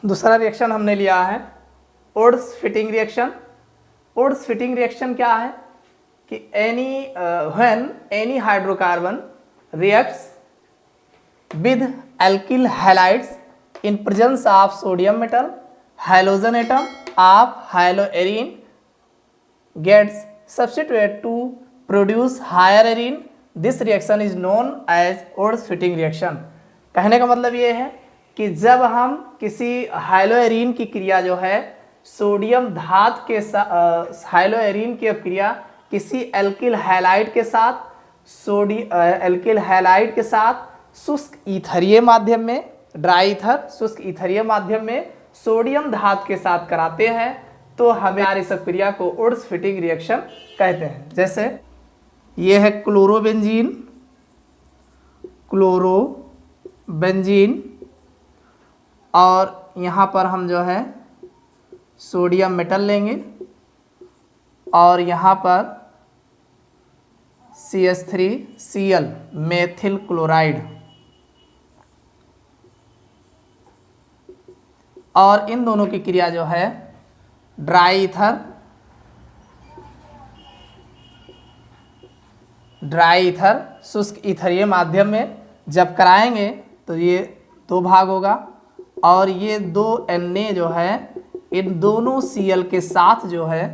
दूसरा रिएक्शन हमने लिया है odds fitting reaction. Odds fitting reaction क्या है कि when any hydrocarbon reacts with alkyl halides in presence of sodium metal, halogen atom of haloarine gets substituted to produce higher arene. This reaction is known as Odes fitting reaction। कहने का मतलब ये है कि जब हम किसी हाइलोएरीन की क्रिया जो है सोडियम धात के साथ, हाइलोएरीन की क्रिया किसी एल्किल हैलाइड के साथ एल्किल हैलाइड के साथ शुष्क ईथरीय माध्यम में, ड्राई ईथर शुष्क ईथरीय माध्यम में सोडियम धात के साथ कराते हैं तो हमें इस क्रिया को ओड्स फिटिंग रिएक्शन कहते हैं। जैसे ये है क्लोरोबेंजीन और यहाँ पर हम जो है सोडियम मेटल लेंगे और यहाँ पर CH3Cl मेथिल क्लोराइड, और इन दोनों की क्रिया जो है ड्राई ईथर शुष्क ईथरीय माध्यम में जब कराएंगे तो ये दो भाग होगा और ये दो Na जो है इन दोनों Cl के साथ जो है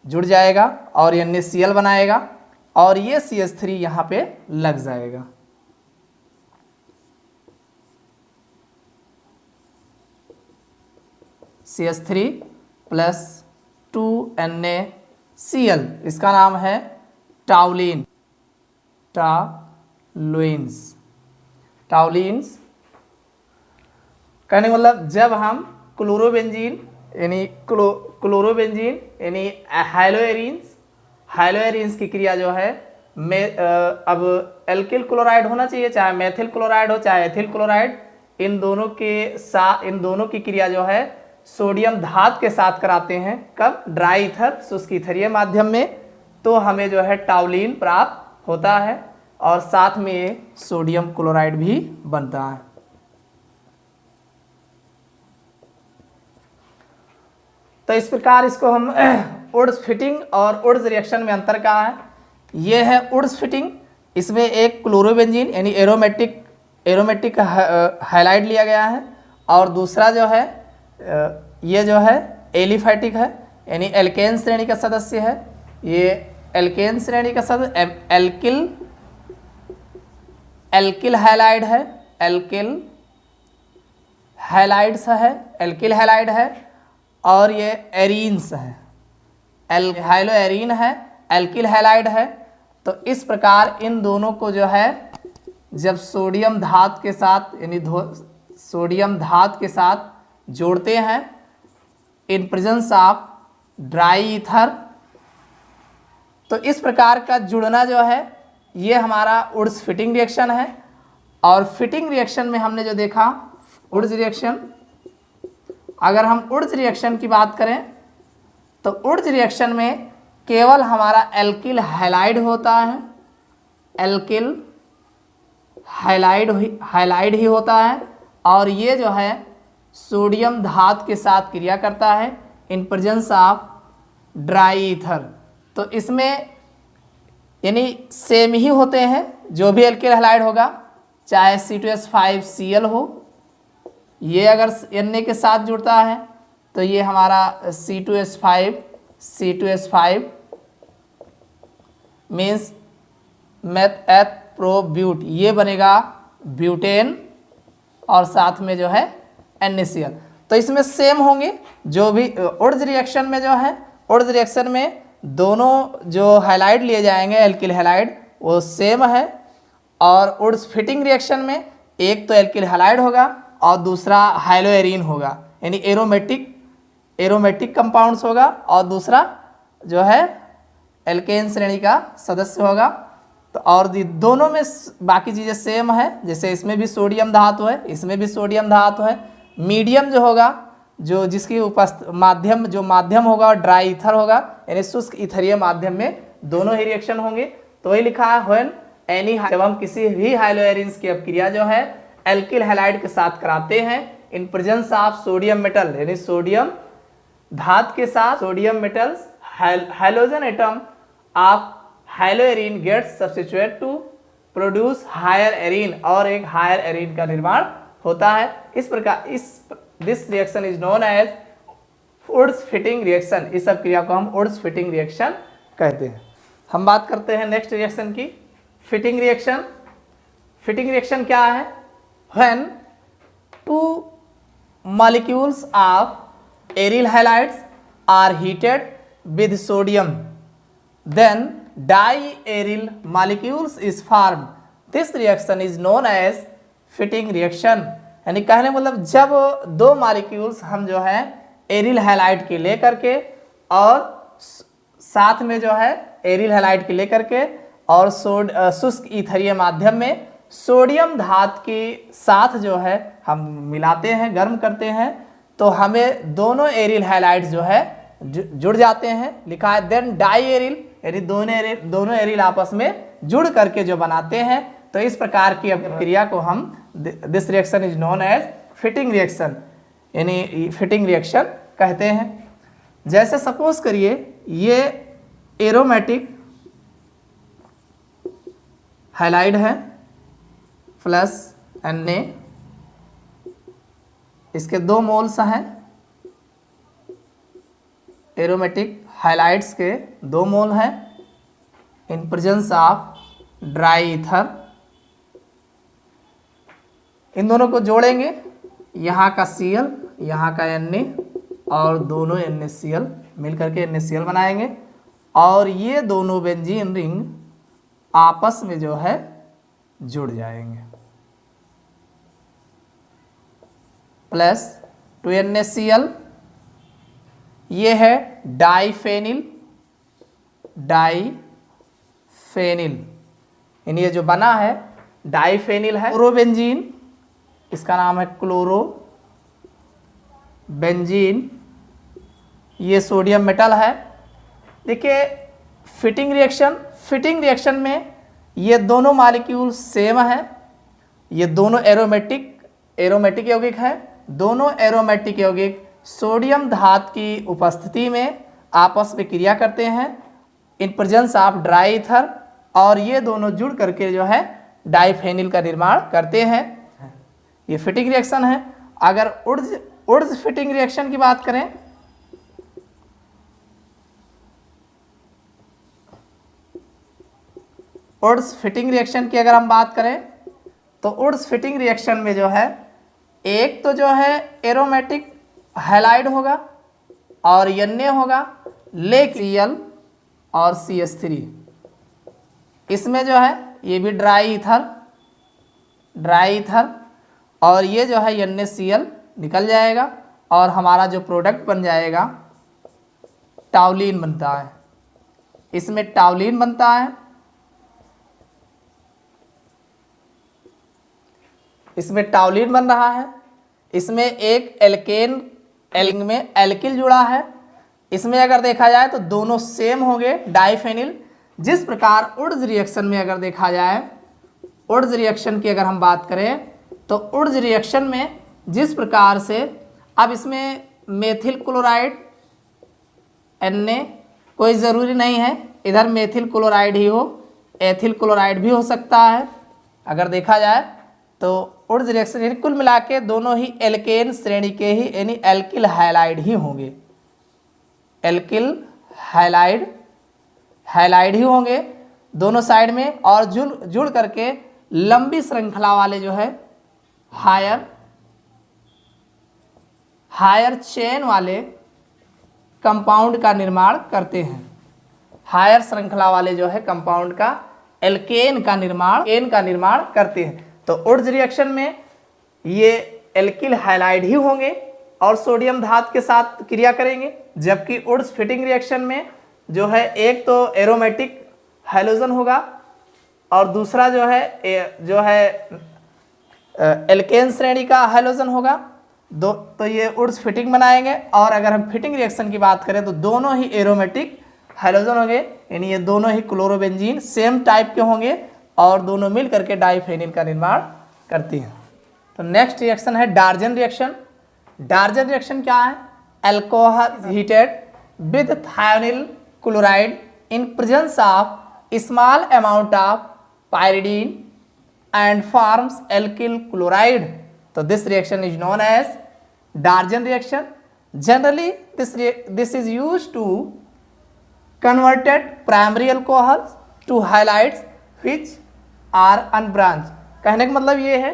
जुड़ जाएगा और NaCl बनाएगा और ये CH3 यहाँ पे लग जाएगा। CH3 प्लस 2NaCl, इसका नाम है टॉलुइन्स। कहने का मतलब जब हम क्लोरोबेंजीन यानी हाइलोएरीन्स की क्रिया जो है अब एल्किल क्लोराइड होना चाहिए, चाहे मेथिल क्लोराइड हो चाहे एथिल क्लोराइड, इन दोनों की क्रिया जो है सोडियम धात के साथ कराते हैं। कब? ड्राई ईथर शुष्क ईथरीय माध्यम में, तो हमें जो है टॉलुइन प्राप्त होता है और साथ में ये सोडियम क्लोराइड भी बनता है। तो इस प्रकार इसको हम ओड्स फिटिंग और ओड्स रिएक्शन में अंतर क्या है। ये है ओड्स फिटिंग, इसमें एक क्लोरोबेंजीन यानी एरोमेटिक हाइलाइड लिया गया है और दूसरा जो है ये जो है एलिफैटिक है यानी एल्केन श्रेणी का सदस्य है। ये एल्केन श्रेणी का सदस्य एल्किल हैलाइड है, एल्किल हैलाइड है और ये एरीन्स है, हाइलोएरीन है, एल्किल हैलाइड है। तो इस प्रकार इन दोनों को जो है जब सोडियम धात के साथ यानी सोडियम धात के साथ जोड़ते हैं in presence of dry ether, तो इस प्रकार का जुड़ना जो है ये हमारा ओड्स फिटिंग रिएक्शन है। और फिटिंग रिएक्शन में हमने जो देखा ओड्स रिएक्शन, अगर हम ओड्स रिएक्शन की बात करें तो ओड्स रिएक्शन में केवल हमारा एल्किल हैलाइड होता है, एल्किल हैलाइड ही होता है और ये जो है सोडियम धात के साथ क्रिया करता है इन प्रेजेंस ऑफ ड्राई ईथर। तो इसमें यानी सेम ही होते हैं, जो भी एल्किल हैलाइड होगा चाहे C2H5Cl हो, ये अगर Na के साथ जुड़ता है तो ये हमारा C2H5 मीन्स मेथ प्रोब्यूट, ये बनेगा ब्यूटेन और साथ में जो है NaCl। तो इसमें सेम होंगे जो भी ओड्स रिएक्शन में जो है, ओड्स रिएक्शन में दोनों जो हैलाइड लिए जाएंगे एल्किल हैलाइड वो सेम है और ओड्स फिटिंग रिएक्शन में एक तो एल्किल हैलाइड होगा और दूसरा हाइलोएरीन होगा यानी एरोमेटिक कंपाउंड्स होगा और दूसरा जो है एल्केन श्रेणी का सदस्य होगा। तो और दोनों में बाकी चीज़ें सेम है, जैसे इसमें भी सोडियम धातु है, इसमें भी सोडियम धातु है। मीडियम जो होगा जो जिसकी माध्यम होगा और ड्राई ईथर होगा यानी शुष्क ईथरीय माध्यम में दोनों ही रिएक्शन होंगे। तो वही लिखा है व्हेन एनी, जब हम किसी भी हाइलोएरीन्स की अपक्रिया जो है एल्किल हैलाइड के साथ कराते हैं in presence of sodium metal, यानी सोडियम धातु के साथ sodium metals halogen atom of haloarene gets substitute to produce higher arene, और एक हायर एरीन का निर्माण होता है। इस प्रकार this reaction is known as Wurtz Fittig reaction. इस सब क्रिया को हम वुड्स फिटिंग रिएक्शन कहते हैं। हम बात करते हैं नेक्स्ट रिएक्शन की, फिटिंग रिएक्शन। फिटिंग रिएक्शन क्या है? When two molecules of aryl halides are heated with sodium, then diaryl molecules is formed. This reaction is known as Fittig reaction. यानी कहने मतलब जब दो मॉलिक्यूल्स हम जो है एरिल हैलाइड के लेकर के और साथ में जो है एरिल हैलाइड के लेकर के और शुष्क ईथरीय माध्यम में सोडियम धातु के साथ जो है हम मिलाते हैं, गर्म करते हैं, तो हमें दोनों एरिल हैलाइड जो है जुड़ जाते हैं। लिखा है देन डाई एरिल, यानी दोनों एरिल आपस में जुड़ करके जो बनाते हैं। तो इस प्रकार की क्रिया को हम this reaction is known as Fittig reaction, यानी फिटिंग रिएक्शन कहते हैं। जैसे सपोज करिए ये एरोमेटिक हैलाइड है प्लस Na, इसके 2 मोल्स हैं। एरोमेटिक हैलाइड्स के 2 मोल हैं in presence of dry ether. इन दोनों को जोड़ेंगे, यहाँ का Cl यहाँ का Na, और दोनों NaCl मिलकर के NaCl बनाएंगे, और ये दोनों बेंजीन रिंग आपस में जो है जुड़ जाएंगे। प्लस 2NaCl, ये है डाईफेनिल, यानी ये जो बना है डाईफेनिल है। क्लोरोबेंजीन, इसका नाम है क्लोरोबेंजीन, ये सोडियम मेटल है। देखिए फिटिंग रिएक्शन में ये दोनों मॉलिक्यूल सेम है, ये दोनों एरोमेटिक यौगिक है। दोनों एरोमेटिक यौगिक सोडियम धातु की उपस्थिति में आपस में क्रिया करते हैं in presence of dry ether, और ये दोनों जुड़ करके जो है डाईफेनिल का निर्माण करते हैं। ये फिटिंग रिएक्शन है। अगर उड्स फिटिंग रिएक्शन की बात करें, उड्स फिटिंग रिएक्शन की अगर हम बात करें तो उड्स फिटिंग रिएक्शन में जो है एक तो जो है एरोमेटिक हैलाइड होगा और Na होगा, लेकिन Cl और CH3, इसमें जो है ये भी ड्राई ईथर, और ये जो है NaCl निकल जाएगा, और हमारा जो प्रोडक्ट बन जाएगा टाउलिन बनता है। इसमें टाउलिन बनता है, इसमें टाउलिन बन रहा है। इसमें एक एल्केन में एल्किल जुड़ा है। इसमें अगर देखा जाए तो दोनों सेम होंगे डाईफेनिल। जिस प्रकार उड्स रिएक्शन में अगर देखा जाए, उड्स रिएक्शन की अगर हम बात करें तो उड्स रिएक्शन में जिस प्रकार से, अब इसमें मेथिल क्लोराइड Na कोई ज़रूरी नहीं है इधर मेथिल क्लोराइड ही हो, एथिल क्लोराइड भी हो सकता है। अगर देखा जाए तो उड्स रिएक्शन यानी कुल मिला के दोनों ही एल्केन श्रेणी के ही, यानी एल्किल हैलाइड ही होंगे, एल्किल हैलाइड ही होंगे दोनों साइड में, और जुड़ करके लंबी श्रृंखला वाले जो है हायर चेन वाले कंपाउंड का निर्माण करते हैं। हायर श्रृंखला वाले जो है कंपाउंड का एल्केन का निर्माण करते हैं। तो उड्स रिएक्शन में ये एल्किल हैलाइड ही होंगे और सोडियम धातु के साथ क्रिया करेंगे, जबकि उड्स फिटिंग रिएक्शन में जो है एक तो एरोमेटिक हैलोजन होगा और दूसरा जो है एल्केन श्रेणी का हैलोजन होगा। तो ये उड्स फिटिंग बनाएंगे। और अगर हम फिटिंग रिएक्शन की बात करें तो दोनों ही एरोमेटिक हैलोजन होंगे, यानी ये दोनों ही क्लोरोबेंजीन सेम टाइप के होंगे और दोनों मिल करके डाईफेनिल का निर्माण करती हैं। तो नेक्स्ट रिएक्शन है डार्जन रिएक्शन। डार्जन रिएक्शन क्या है? Alcohol heated with thionyl chloride in presence of small amount of pyridine and forms alkyl chloride. तो this reaction is known as Darzens reaction. Generally this is used to converted primary alcohols to halides which are unbranched. कहने का मतलब ये है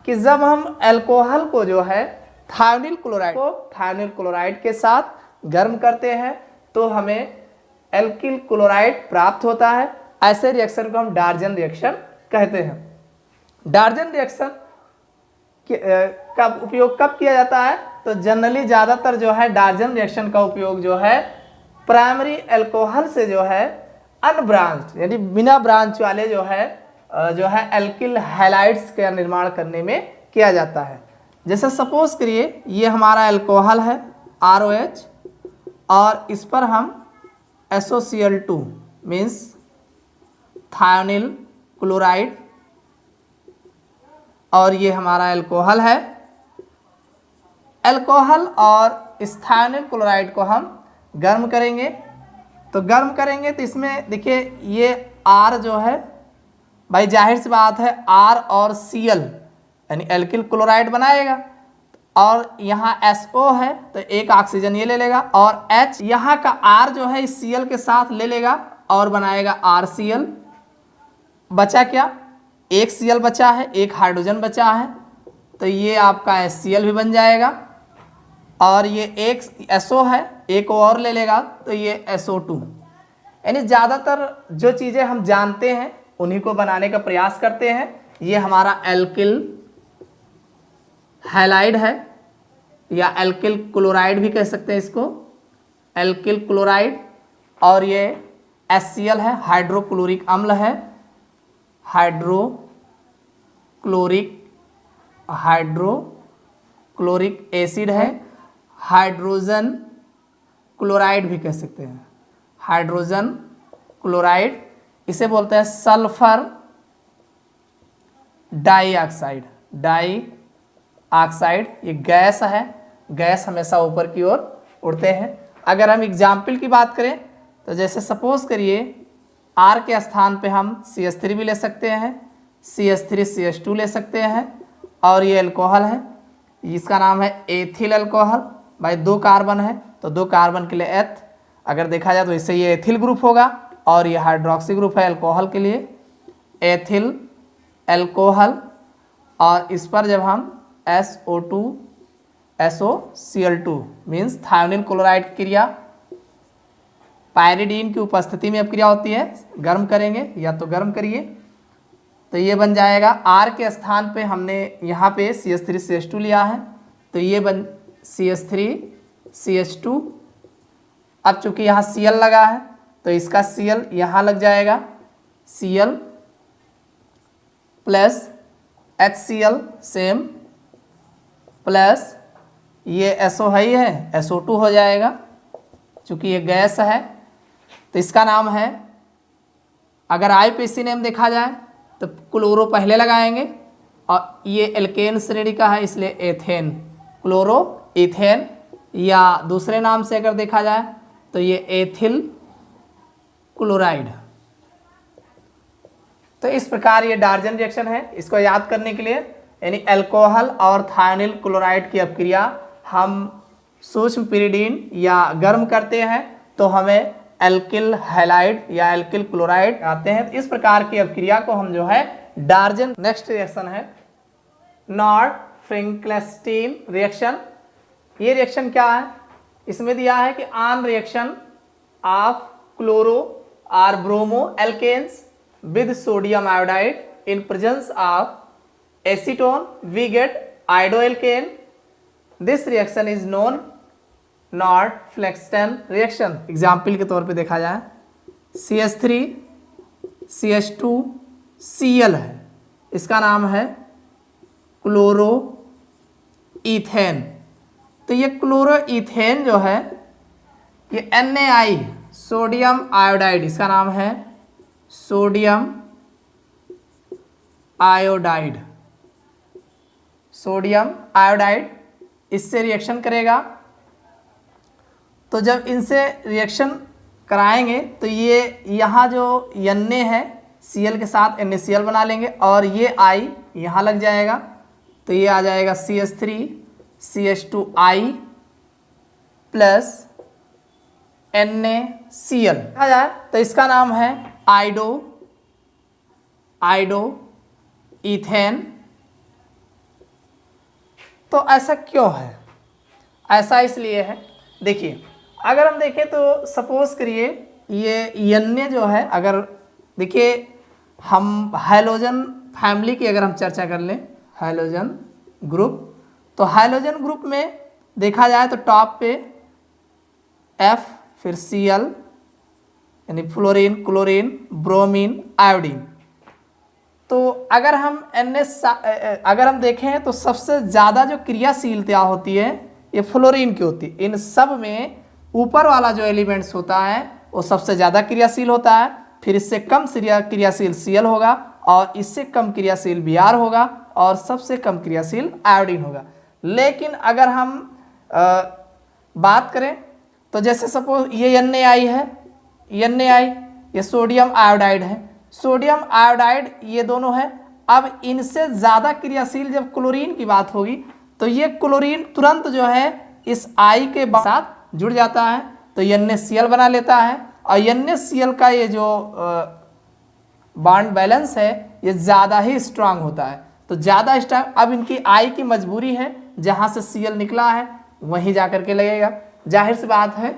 कि जब हम alcohol को जो है थायोनिल क्लोराइड के साथ गर्म करते हैं तो हमें एल्किल क्लोराइड प्राप्त होता है. ऐसे रिएक्शन को हम डार्जन रिएक्शन कहते हैं. डार्जन रिएक्शन का उपयोग कब किया जाता है? तो जनरली ज़्यादातर जो है डार्जन रिएक्शन का उपयोग जो है प्राइमरी अल्कोहल से जो है अनब्रांच्ड यानी बिना ब्रांच वाले जो है एल्किल हैलाइड्स का निर्माण करने में किया जाता है. जैसे सपोज करिए ये हमारा अल्कोहल है ROH और इस पर हम SOCl2 मीन्स थायोनिल क्लोराइड और ये हमारा अल्कोहल है. अल्कोहल और इस थायोनिल क्लोराइड को हम गर्म करेंगे. तो गर्म करेंगे तो इसमें देखिए ये R जो है भाई जाहिर सी बात है R और Cl यानी एल्किल क्लोराइड बनाएगा और यहाँ SO है तो एक ऑक्सीजन ये ले लेगा और H यहाँ का R जो है इस Cl के साथ ले लेगा और बनाएगा RCl. बचा क्या? एक Cl बचा है, एक हाइड्रोजन बचा है तो ये आपका HCl भी बन जाएगा और ये एक SO है एक और ले लेगा तो ये SO2. यानी ज़्यादातर जो चीज़ें हम जानते हैं उन्हीं को बनाने का प्रयास करते हैं. ये हमारा एल्किल हैलाइड है या एल्किल क्लोराइड भी कह सकते हैं इसको, एल्किल क्लोराइड. और ये HCl है, हाइड्रोक्लोरिक अम्ल है, हाइड्रोक्लोरिक एसिड है, हाइड्रोजन क्लोराइड भी कह सकते हैं, हाइड्रोजन क्लोराइड. इसे बोलते हैं सल्फर डाइऑक्साइड. ये गैस है, गैस हमेशा ऊपर की ओर उड़ते हैं. अगर हम एग्जाम्पल की बात करें तो जैसे सपोज करिए R के स्थान पे हम CH3 भी ले सकते हैं, CH3CH2 ले सकते हैं और ये अल्कोहल है, इसका नाम है एथिल अल्कोहल. भाई 2 कार्बन है तो 2 कार्बन के लिए एथ, अगर देखा जाए तो इससे ये एथिल ग्रुप होगा और ये हाइड्रोक्सी ग्रुप है अल्कोहल के लिए, एथिल अल्कोहल. और इस पर जब हम SOCl2 मीन्स थायोनिल क्लोराइड की क्रिया पायरिडीन की उपस्थिति में अब क्रिया होती है, गर्म करेंगे या तो गर्म करिए तो ये बन जाएगा. R के स्थान पे हमने यहाँ पे CH3CH2 लिया है तो ये बन CH3CH2. अब चूंकि यहाँ Cl लगा है तो इसका Cl यहाँ लग जाएगा, Cl plus HCl same plus ये SO है ही है, SO2 हो जाएगा. चूँकि ये गैस है तो इसका नाम है, अगर IPC नेम देखा जाए तो क्लोरो पहले लगाएंगे और ये एल्केन श्रेणी का है इसलिए एथेन, क्लोरो इथेन. या दूसरे नाम से अगर देखा जाए तो ये एथिल क्लोराइड. तो इस प्रकार ये डार्जन रिएक्शन है. इसको याद करने के लिए यानी अल्कोहल और थायोनिल क्लोराइड की अपक्रिया हम सूक्ष्म पिरिडीन या गर्म करते हैं तो हमें एल्किल हैलाइड या एल्किल क्लोराइड आते हैं. इस प्रकार की अपक्रिया को हम जो है डार्जन. नेक्स्ट रिएक्शन है नॉर्ड-फ्रिंकलेस्टीन रिएक्शन. ये रिएक्शन क्या है? इसमें दिया है कि ऑन रिएक्शन ऑफ क्लोरो और bromo alkanes with sodium iodide in presence of acetone we get iodoalkane. This reaction is known नॉर्ड-फ्लेक्सटेन रिएक्शन. एग्जाम्पल के तौर पे देखा जाए CH3CH2Cl है, इसका नाम है क्लोरो इथेन. तो ये क्लोरो इथेन जो है ये NaI सोडियम आयोडाइड, इसका नाम है सोडियम आयोडाइड. सोडियम आयोडाइड इससे रिएक्शन करेगा। तो जब इनसे रिएक्शन कराएंगे तो ये यहाँ जो Na है Cl के साथ NaCl बना लेंगे और ये I यहाँ लग जाएगा, तो ये आ जाएगा CH3 CH2I प्लस NaCl आ जाए तो इसका नाम है आइडो इथेन। तो ऐसा क्यों है? ऐसा इसलिए है, देखिए अगर हम देखें तो सपोज करिए ये Na जो है, अगर देखिए हम हाइड्रोजन फैमिली की अगर हम चर्चा कर लें, हाइड्रोजन ग्रुप, तो हाइड्रोजन ग्रुप में देखा जाए तो टॉप पे F फिर Cl यानी फ्लोरीन, क्लोरीन, ब्रोमीन, आयोडीन। तो अगर हम देखें तो सबसे ज़्यादा जो क्रियाशीलता होती है ये फ्लोरीन की होती है। इन सब में ऊपर वाला जो एलिमेंट्स होता है वो सबसे ज़्यादा क्रियाशील होता है, फिर इससे कम क्रियाशील Cl होगा और इससे कम क्रियाशील Br होगा और सबसे कम क्रियाशील आयोडीन होगा। लेकिन अगर हम बात करें तो जैसे सपोज ये NaI है, NaI ये सोडियम आयोडाइड है, सोडियम आयोडाइड ये दोनों है। अब इनसे ज़्यादा क्रियाशील जब क्लोरीन की बात होगी तो ये क्लोरीन तुरंत जो है इस I के साथ जुड़ जाता है, तो NaCl बना लेता है और NaCl का ये जो बॉन्ड बैलेंस है ये ज़्यादा ही स्ट्रांग होता है। तो ज़्यादा स्ट्रांग, अब इनकी I की मजबूरी है, जहाँ से Cl निकला है वहीं जा कर के लगेगा। जाहिर सी बात है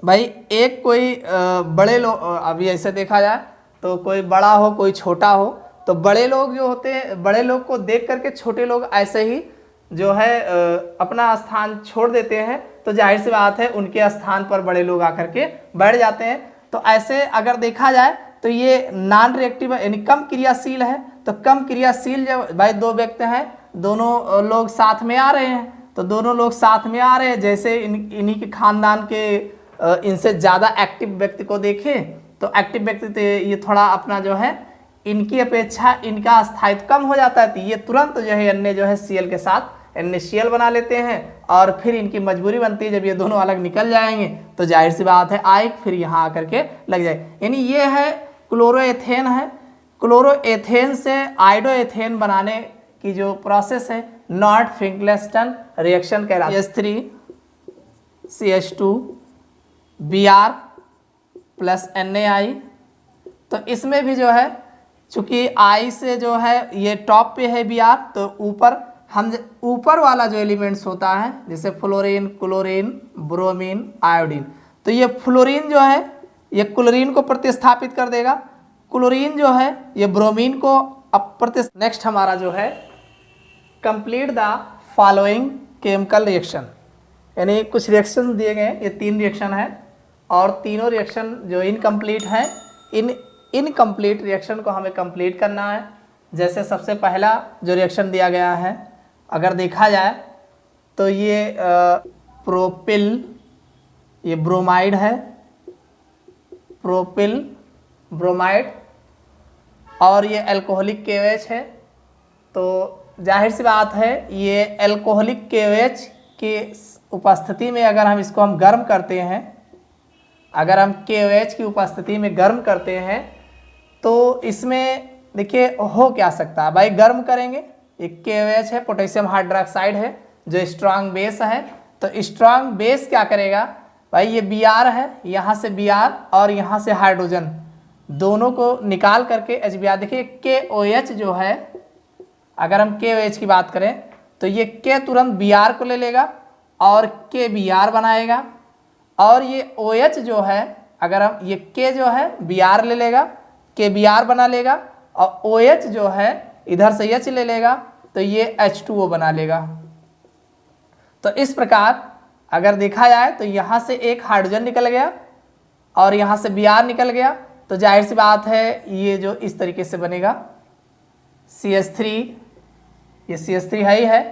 भाई, एक कोई बड़े लोग, अभी ऐसे देखा जाए तो कोई बड़ा हो कोई छोटा हो, तो बड़े लोग जो होते हैं, बड़े लोग को देख करके छोटे लोग ऐसे ही जो है अपना स्थान छोड़ देते हैं, तो जाहिर सी बात है उनके स्थान पर बड़े लोग आकर के बैठ जाते हैं। तो ऐसे अगर देखा जाए तो ये नॉन रिएक्टिव यानी कम क्रियाशील है। तो कम क्रियाशील जब भाई दो व्यक्ति हैं, दोनों लोग साथ में आ रहे हैं, तो दोनों लोग साथ में आ रहे हैं, जैसे इन्हीं के खानदान के इनसे ज़्यादा एक्टिव व्यक्ति को देखें तो एक्टिव व्यक्ति तो ये थोड़ा अपना जो है इनकी अपेक्षा इनका स्थायित्व कम हो जाता है, तो ये तुरंत जो है Na जो है Cl के साथ NaCl बना लेते हैं और फिर इनकी मजबूरी बनती है जब ये दोनों अलग निकल जाएंगे तो जाहिर सी बात है I फिर यहाँ आकर के लग जाए। यानी ये है क्लोरोएथेन है, क्लोरोएथेन से आइडोएथेन बनाने की जो प्रोसेस है नॉट फिंकलेस्टन रिएक्शन कहलाता है। CH3 CH2 Br plus NaI, तो इसमें भी जो है चूंकि I से जो है ये टॉप पे है Br, तो ऊपर वाला जो एलिमेंट्स होता है जैसे फ्लोरीन, क्लोरीन, ब्रोमीन, आयोडीन, तो ये फ्लोरीन जो है ये क्लोरीन को प्रतिस्थापित कर देगा, क्लोरीन जो है ये ब्रोमीन को नेक्स्ट हमारा जो है complete the following chemical reaction, यानी कुछ रिएक्शन दिए गए, ये 3 रिएक्शन है और तीनों रिएक्शन जो इनकम्प्लीट हैं, इनकम्प्लीट रिएक्शन को हमें कंप्लीट करना है। जैसे सबसे पहला जो रिएक्शन दिया गया है अगर देखा जाए तो ये प्रोपिल, ये ब्रोमाइड है, प्रोपिल ब्रोमाइड, और ये अल्कोहलिक KOH है। तो जाहिर सी बात है ये अल्कोहलिक KOH की उपस्थिति में अगर हम इसको गर्म करते हैं, अगर हम KOH की उपस्थिति में गर्म करते हैं तो इसमें देखिए हो क्या सकता है भाई, गर्म करेंगे, ये KOH है, पोटेशियम हाइड्रोक्साइड है जो स्ट्रांग बेस है, तो स्ट्रांग बेस क्या करेगा भाई, ये Br है, यहाँ से Br और यहाँ से हाइड्रोजन दोनों को निकाल करके HBr, देखिए KOH जो है, अगर हम KOH की बात करें तो ये K तुरंत Br को ले लेगा और KBr बनाएगा, और ये OH जो है अगर हम ये K जो है Br ले लेगा, KBr बना लेगा, और OH जो है इधर से H ले लेगा तो ये H2O बना लेगा। तो इस प्रकार अगर देखा जाए तो यहाँ से एक हाइड्रोजन निकल गया और यहाँ से Br निकल गया, तो जाहिर सी बात है ये जो इस तरीके से बनेगा CH3, ये CH3 है ही है,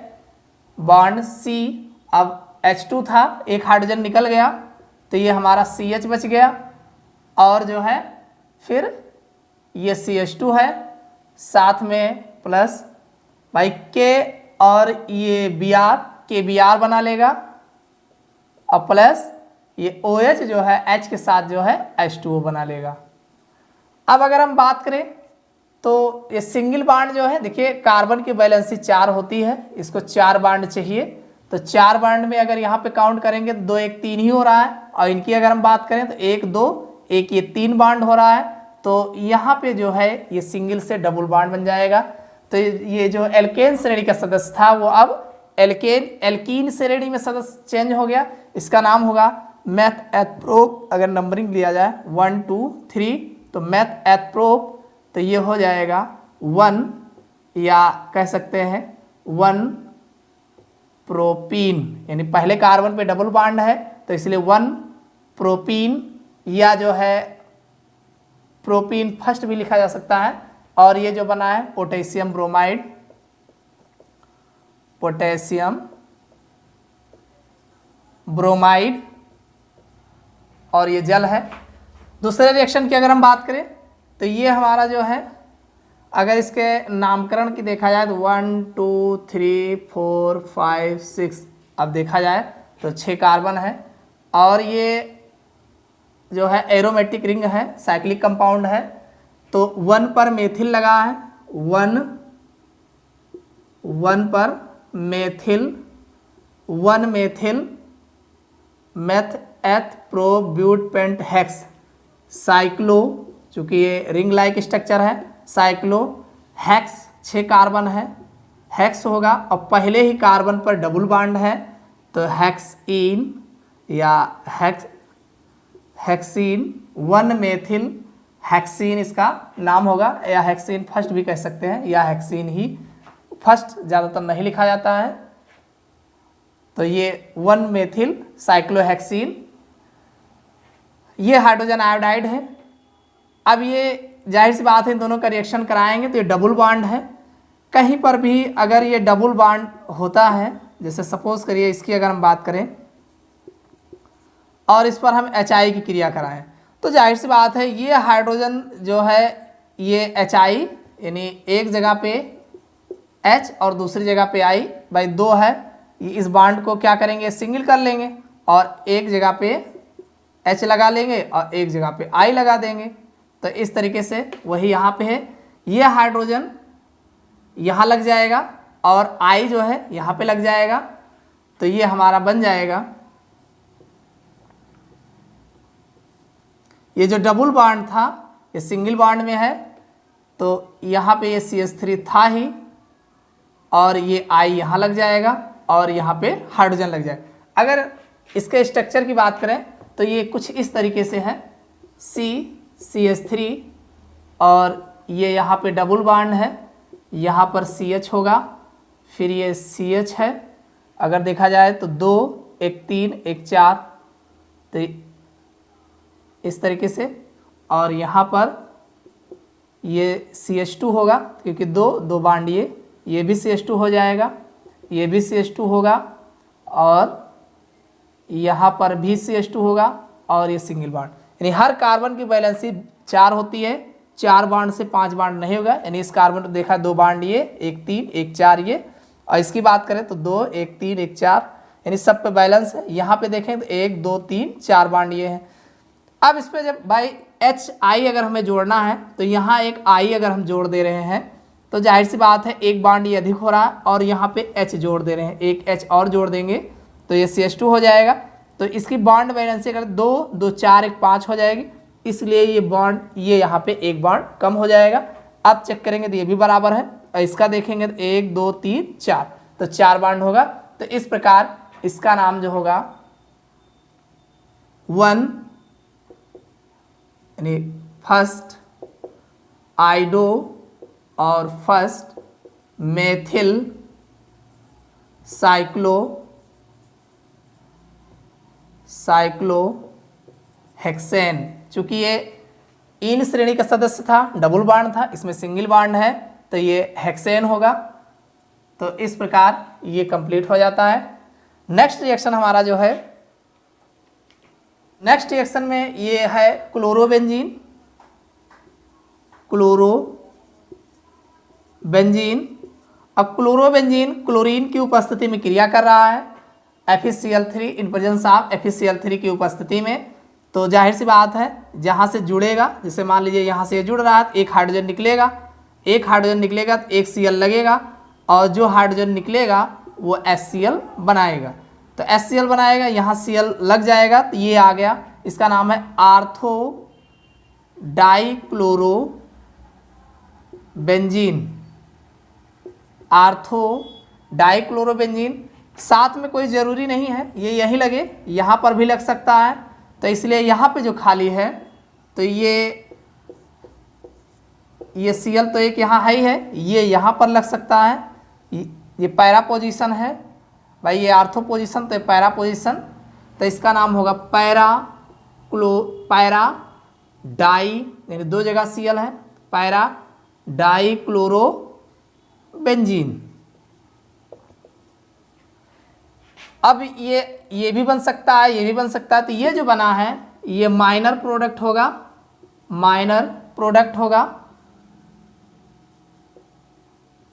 बॉन्ड C, अब H2 था, एक हाइड्रोजन निकल गया तो ये हमारा CH बच गया, और जो है फिर ये CH2 है, साथ में प्लस भाई K और ये Br KBr बना लेगा और प्लस ये OH जो है H के साथ जो है H2O बना लेगा। अब अगर हम बात करें तो ये सिंगल बॉन्ड जो है, देखिए कार्बन की वैलेंसी 4 होती है, इसको 4 बॉन्ड चाहिए। तो 4 बॉन्ड में अगर यहाँ पे काउंट करेंगे तो 2 1 3 ही हो रहा है, और इनकी अगर हम बात करें तो 1 2 1 ये 3 बॉन्ड हो रहा है। तो यहाँ पे जो है ये सिंगल से डबल बॉन्ड बन जाएगा। तो ये जो एल्केन श्रेणी का सदस्य था वो अब एल्कीन श्रेणी में सदस्य चेंज हो गया। इसका नाम होगा मैथ एथप्रोप। अगर नंबरिंग लिया जाए 1 2 3 तो मैथ एथप्रोप, तो ये हो जाएगा 1, या कह सकते हैं 1 प्रोपीन, यानी पहले कार्बन पे डबल बॉन्ड है तो इसलिए 1 प्रोपीन, या जो है प्रोपीन फर्स्ट भी लिखा जा सकता है। और ये जो बना है पोटेशियम ब्रोमाइड, पोटेशियम ब्रोमाइड, और ये जल है। दूसरे रिएक्शन की अगर हम बात करें तो ये हमारा जो है, अगर इसके नामकरण की देखा जाए तो 1 2 3 4 5 6, अब देखा जाए तो 6 कार्बन है। और ये जो है एरोमेटिक रिंग है, साइक्लिक कंपाउंड है। तो 1 पर मेथिल लगा है, 1 पर methyl, 1 methyl meth eth prop but pent hex cyclo, चूंकि ये रिंग लाइक स्ट्रक्चर है, साइक्लो हेक्स 6 कार्बन है, हेक्स होगा। और पहले ही कार्बन पर डबल बॉन्ड है तो हेक्सीन या हेक्सीन, 1 मेथिल हेक्सीन इसका नाम होगा, या हेक्सीन फर्स्ट भी कह सकते हैं, या हेक्सीन ही फर्स्ट, ज़्यादातर नहीं लिखा जाता है। तो ये 1 मेथिल साइक्लोहेक्सीन, ये हाइड्रोजन आयोडाइड है। अब ये जाहिर सी बात है इन दोनों का रिएक्शन कराएंगे तो ये डबल बॉन्ड है। कहीं पर भी अगर ये डबल बॉन्ड होता है, जैसे सपोज करिए इसकी अगर हम बात करें और इस पर हम HI की क्रिया कराएं, तो जाहिर सी बात है ये हाइड्रोजन जो है ये HI, यानी एक जगह पे H और दूसरी जगह पे I बाई 2 है, इस बॉन्ड को क्या करेंगे, सिंगल कर लेंगे और एक जगह पे H लगा लेंगे और एक जगह पे I लगा देंगे। तो इस तरीके से वही यहाँ पे है, ये हाइड्रोजन यहाँ लग जाएगा और I जो है यहाँ पे लग जाएगा। तो ये हमारा बन जाएगा, ये जो डबल बॉन्ड था ये सिंगल बॉन्ड में है, तो यहाँ पे ये CH3 था ही, और ये I यहाँ लग जाएगा और यहाँ पे हाइड्रोजन लग जाएगा। अगर इसके स्ट्रक्चर की बात करें तो ये कुछ इस तरीके से है, CH3 और ये यहाँ पे डबल बॉन्ड है, यहाँ पर CH होगा, फिर ये CH है। अगर देखा जाए तो 2 1 3 1 4, तो इस तरीके से, और यहाँ पर ये CH2 होगा क्योंकि 2 बॉन्ड, ये भी CH2 हो जाएगा, ये भी CH2 होगा, और यहाँ पर भी CH2 होगा, और ये सिंगल बॉन्ड। यानी हर कार्बन की वैलेंसी 4 होती है, 4 बॉन्ड से 5 बॉन्ड नहीं होगा। यानी इस कार्बन को देखा 2 बॉन्ड ये, 1 3 1 4 ये, और इसकी बात करें तो 2 1 3 1 4, यानी सब पे बैलेंस है। यहाँ पे देखें तो 1 2 3 4 बॉन्ड ये है। अब इस पे जब बाई HI अगर हमें जोड़ना है तो यहाँ एक I अगर हम जोड़ दे रहे हैं तो जाहिर सी बात है एक बॉन्ड ये अधिक हो रहा है, और यहाँ पे H जोड़ दे रहे हैं, एक H और जोड़ देंगे तो ये CH2 हो जाएगा। तो इसकी बॉन्ड वैलेंसी अगर 2 2 4 1 5 हो जाएगी, इसलिए ये बॉन्ड ये यहाँ पे एक बॉन्ड कम हो जाएगा। अब चेक करेंगे तो ये भी बराबर है, और इसका देखेंगे तो 1 2 3 4, तो 4 बॉन्ड होगा। तो इस प्रकार इसका नाम जो होगा 1 यानी फर्स्ट आइडो और फर्स्ट मेथिल साइक्लोहेक्सेन। चूंकि ये इन श्रेणी का सदस्य था, डबल बॉन्ड था, इसमें सिंगल बॉन्ड है, तो ये हेक्सेन होगा। तो इस प्रकार ये कंप्लीट हो जाता है। नेक्स्ट रिएक्शन हमारा जो है, नेक्स्ट रिएक्शन में ये है क्लोरोबेंजीन। क्लोरोबेंजीन अब क्लोरोबेंजीन क्लोरीन की उपस्थिति में क्रिया कर रहा है FeCl3 in presence of FeCl3 की उपस्थिति में, तो जाहिर सी बात है जहाँ से जुड़ेगा, जैसे मान लीजिए यहाँ से जुड़ रहा है तो एक हाइड्रोजन निकलेगा, एक हाइड्रोजन निकलेगा तो एक Cl लगेगा, और जो हाइड्रोजन निकलेगा वो HCl बनाएगा। तो HCl बनाएगा, यहाँ Cl लग जाएगा तो ये आ गया, इसका नाम है आर्थो डाइक्लोरोबेंजीन। आर्थो डाइक्लोरोबेंजीन, साथ में कोई ज़रूरी नहीं है ये यहीं लगे, यहाँ पर भी लग सकता है, तो इसलिए यहाँ पे जो खाली है तो ये Cl तो एक यहाँ है ही है, ये यहाँ पर लग सकता है, ये पैरा पोजीशन है भाई, ये आर्थो पोजीशन तो पैरा पोजीशन, तो इसका नाम होगा पैरा डाई, यानी दो जगह Cl है, पैरा डाइक्लोरोबेंजीन। अब ये भी बन सकता है, ये भी बन सकता है, तो ये जो बना है ये माइनर प्रोडक्ट होगा, माइनर प्रोडक्ट होगा,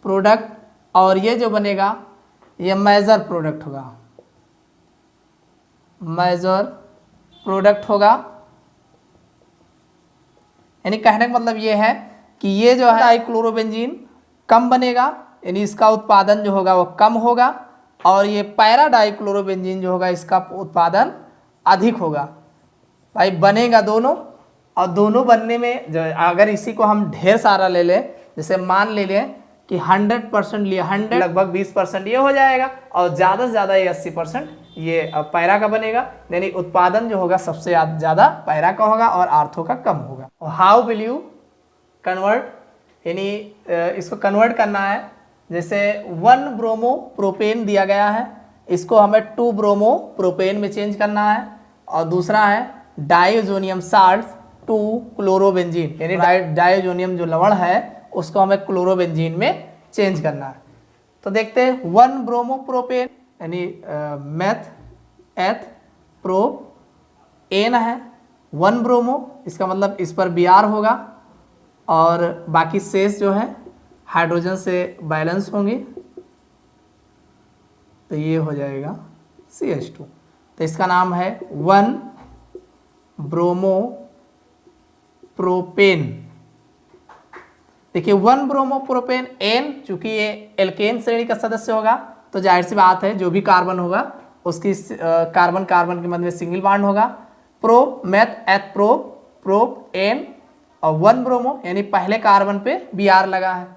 प्रोडक्ट, और ये जो बनेगा ये मेजर प्रोडक्ट होगा, मेजर प्रोडक्ट होगा। यानी कहने का मतलब ये है कि ये जो है डाइक्लोरोबेंजीन कम बनेगा, यानी इसका उत्पादन जो होगा वो कम होगा, और ये पैरा डाइक्लोरोबेंजीन जो होगा इसका उत्पादन अधिक होगा। भाई बनेगा दोनों, और दोनों बनने में जो अगर इसी को हम ढेर सारा ले लें, जैसे मान ले लें कि 100% लिए 100, लगभग 20% ये हो जाएगा, और ज़्यादा से ज़्यादा ये 80% ये पैरा का बनेगा, यानी उत्पादन जो होगा सबसे ज़्यादा पैरा का होगा और आर्थो का कम होगा। हाउ विल यू कन्वर्ट, यानी इसको कन्वर्ट करना है, जैसे 1 ब्रोमो प्रोपेन दिया गया है, इसको हमें 2 ब्रोमो प्रोपेन में चेंज करना है, और दूसरा है डाइओजोनियम साल्ट 2 क्लोरोबेंजीन, यानी डाइओजोनियम जो लवण है उसको हमें क्लोरोबेंजीन में चेंज करना है। तो देखते हैं 1 ब्रोमो प्रोपेन यानी मेथ एथ प्रो एन है, 1 ब्रोमो, इसका मतलब इस पर Br होगा, और बाकी शेष जो है हाइड्रोजन से बैलेंस होंगे, तो ये हो जाएगा CH2। तो इसका नाम है 1 ब्रोमो प्रोपेन। देखिए 1 ब्रोमो प्रोपेन एन, चूंकि ये एल्केन श्रेणी का सदस्य होगा तो जाहिर सी बात है जो भी कार्बन होगा उसकी कार्बन कार्बन के मध्य में सिंगल बॉन्ड होगा। Prop meth eth propene, और 1 ब्रोमो यानी पहले कार्बन पे Br लगा है,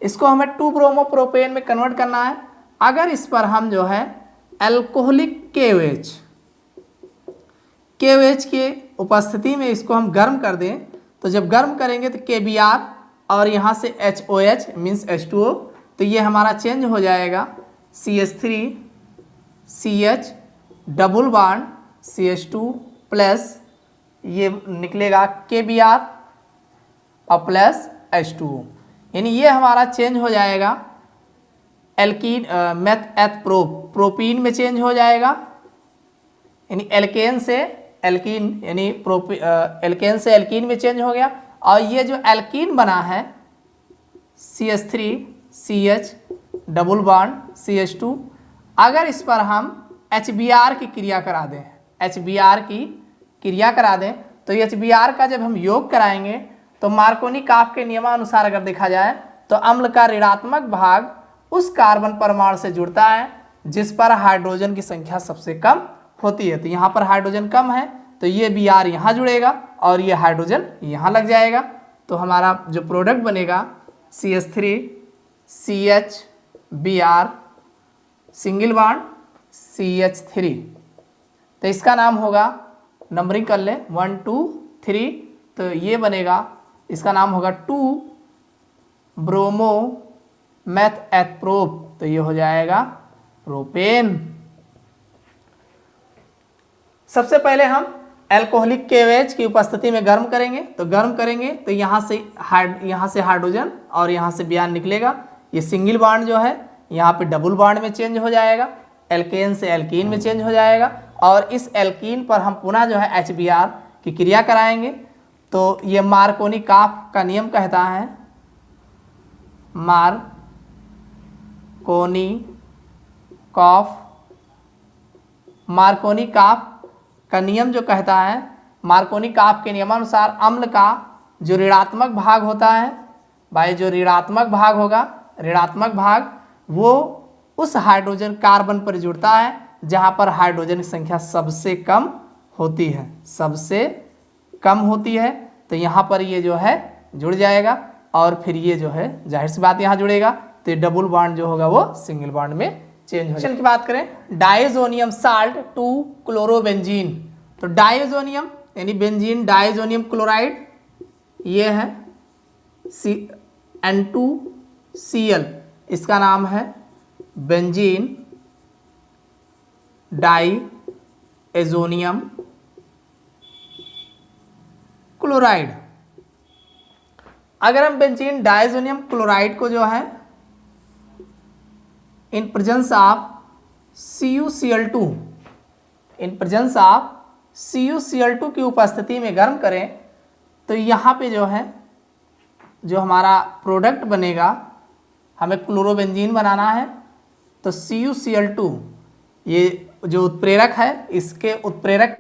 इसको हमें 2 ब्रोमो प्रोपेन में कन्वर्ट करना है। अगर इस पर हम जो है अल्कोहलिक KOH के उपस्थिति में इसको हम गर्म कर दें, तो जब गर्म करेंगे तो KBr और यहाँ से HOH मीन्स H2O, तो ये हमारा चेंज हो जाएगा CH3 CH double bond CH2 plus ये निकलेगा KBr और प्लस H2O, यानी ये हमारा चेंज हो जाएगा एल्कीन मेथ एथ प्रोपीन में चेंज हो जाएगा, यानी एल्केन से एल्कीन, यानी एल्केन से एल्कीन में चेंज हो गया। और ये जो एल्कीन बना है CH3 CH double bond CH2, अगर इस पर हम HBr की क्रिया करा दें, HBr की क्रिया करा दें, तो HBr का जब हम योग कराएंगे तो मार्कोनी-काफ के नियमानुसार अगर देखा जाए तो अम्ल का ऋणात्मक भाग उस कार्बन परमाणु से जुड़ता है जिस पर हाइड्रोजन की संख्या सबसे कम होती है। तो यहाँ पर हाइड्रोजन कम है तो ये Br यहाँ जुड़ेगा और ये हाइड्रोजन यहाँ लग जाएगा, तो हमारा जो प्रोडक्ट बनेगा CH3 CH Br single bond CH3, तो इसका नाम होगा, नंबरिंग कर ले 1 2 3, तो ये बनेगा, इसका नाम होगा 2 ब्रोमो मेथ एथ प्रोप, तो ये हो जाएगा प्रोपेन। सबसे पहले हम अल्कोहलिक KOH की उपस्थिति में गर्म करेंगे, तो गर्म करेंगे तो यहाँ से हाइड्रोजन और यहाँ से Br निकलेगा, ये सिंगल बॉन्ड जो है यहाँ पे डबल बॉन्ड में चेंज हो जाएगा, एल्केन से एल्कीन में चेंज हो जाएगा, और इस एल्कीन पर हम पुनः जो है HBr की क्रिया कराएंगे। तो ये मार्कोनी-काफ का नियम कहता है, कॉफ। मार्कोनी काफ का नियम जो कहता है, मार्कोनी काफ के नियमानुसार अम्ल का जो ऋणात्मक भाग होता है भाई, जो ऋणात्मक भाग होगा, ऋणात्मक भाग वो उस हाइड्रोजन कार्बन पर जुड़ता है जहां पर हाइड्रोजन की संख्या सबसे कम होती है, सबसे कम होती है। तो यहाँ पर ये जो है जुड़ जाएगा और फिर ये जो है जाहिर सी बात यहाँ जुड़ेगा, तो डबल बॉन्ड जो होगा वो सिंगल बॉन्ड में चेंज हो जाएगा। की बात करें, डाइजोनियम साल्ट टू क्लोरोबेंजीन, तो डाइजोनियम यानी बेंजीन डाइजोनियम क्लोराइड, ये है N2Cl, इसका नाम है बेंजीन डाइएजोनियम क्लोराइड। अगर हम बेंजीन डाइएजोनियम क्लोराइड को जो है इन presence of CuCl2, in presence of CuCl2 की उपस्थिति में गर्म करें तो यहाँ पे जो है जो हमारा प्रोडक्ट बनेगा, हमें क्लोरोबेंजीन बनाना है, तो CuCl2 ये जो उत्प्रेरक है, इसके उत्प्रेरक